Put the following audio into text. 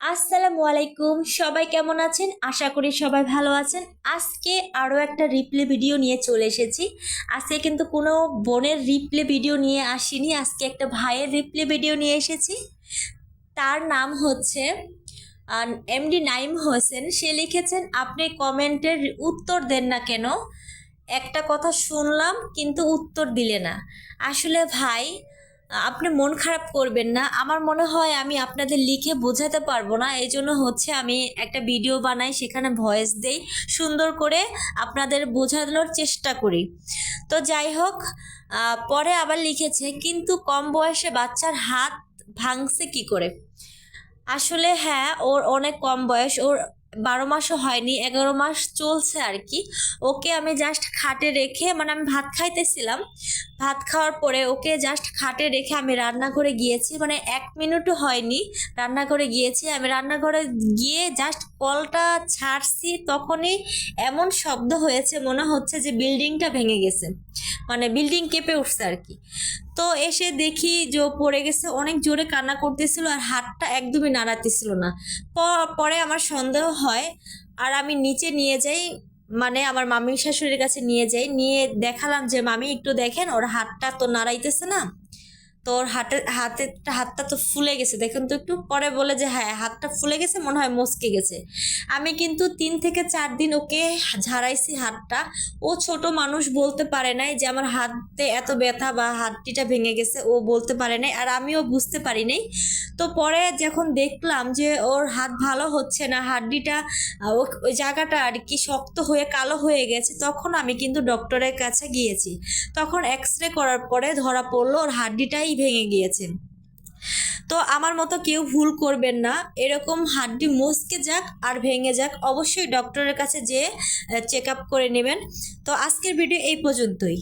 আসসালামু আলাইকুম, সবাই কেমন আছেন? আশা করি সবাই ভালো আছেন। আজকে আরও একটা রিপ্লে ভিডিও নিয়ে চলে এসেছি। আজকে কিন্তু কোনো বোনের রিপ্লে ভিডিও নিয়ে আসিনি, আজকে একটা ভাইয়ের রিপ্লে ভিডিও নিয়ে এসেছি। তার নাম হচ্ছে এমডি নাইম হোসেন। সে লিখেছেন, আপনি কমেন্টের উত্তর দেন না কেন? একটা কথা শুনলাম কিন্তু উত্তর দিলে না। আসলে ভাই, আপনি মন খারাপ করবেন না। আমার মনে হয় আমি আপনাদের লিখে বোঝাতে পারবো না, এই জন্য হচ্ছে আমি একটা ভিডিও বানাই, সেখানে ভয়েস দেই, সুন্দর করে আপনাদের বোঝানোর চেষ্টা করি। তো যাই হোক, পরে আবার লিখেছে, কিন্তু কম বয়সে বাচ্চার হাত ভাঙছে কি করে? আসলে হ্যাঁ, ওর অনেক কম বয়স, ওর 12 মাসও হয়নি, 11 মাস চলছে আর কি। ওকে আমি জাস্ট খাটে রেখে, মানে আমি ভাত খাইতেছিলাম, ভাত খাওয়ার পরে ওকে জাস্ট খাটে রেখে আমি রান্নাঘরে গিয়েছি, মানে 1 মিনিটও হয়নি রান্নাঘরে গিয়েছি। আমি রান্নাঘরে গিয়ে জাস্ট কলটা ছাড়ছি, তখনই এমন শব্দ হয়েছে মনে হচ্ছে যে বিল্ডিংটা ভেঙে গেছে, মানে বিল্ডিং কেঁপে উঠছে আর কি। তো এসে দেখি যে ও পড়ে গেছে, অনেক জোরে কান্না করতেছিল আর হাতটা একদমই নাড়াতেছিল না। পরে আমার সন্দেহ হয়, আর আমি নিচে নিয়ে যাই, মানে আমার মামি শাশুড়ির কাছে নিয়ে যাই, নিয়ে দেখালাম যে মামি একটু দেখেন, ওর হাতটা তো নাড়াইতেছে না। তো ওর হাতটা তো ফুলে গেছে, দেখুন তো একটু। পরে বলে যে হ্যাঁ, হাতটা ফুলে গেছে, মনে হয় মচকে গেছে। আমি কিন্তু 3 থেকে 4 দিন ওকে ঝাড়াইছি হাতটা। ও ছোট মানুষ, বলতে পারে নাই যে আমার হাতে এত ব্যথা বা হাড্ডিটা ভেঙে গেছে, ও বলতে পারে নাই, আর আমিও বুঝতে পারি নাই। তো পরে যখন দেখলাম যে ওর হাত ভালো হচ্ছে না, হাড্ডিটা ওই জায়গাটা আর কি শক্ত হয়ে কালো হয়ে গেছে, তখন আমি কিন্তু ডক্টরের কাছে গিয়েছি। তখন এক্স রে করার পরে ধরা পড়লো ওর হাড্ডিটাই ভেঙে গিয়েছে। তো আমার মতো কেউ ভুল করবেন না, এরকম হাড্ডি মচকে যাক আর ভেঙে যাক, অবশ্যই ডক্টরের কাছে যেয়ে চেক আপ করে নেবেন। তো আজকের ভিডিও এই পর্যন্তই।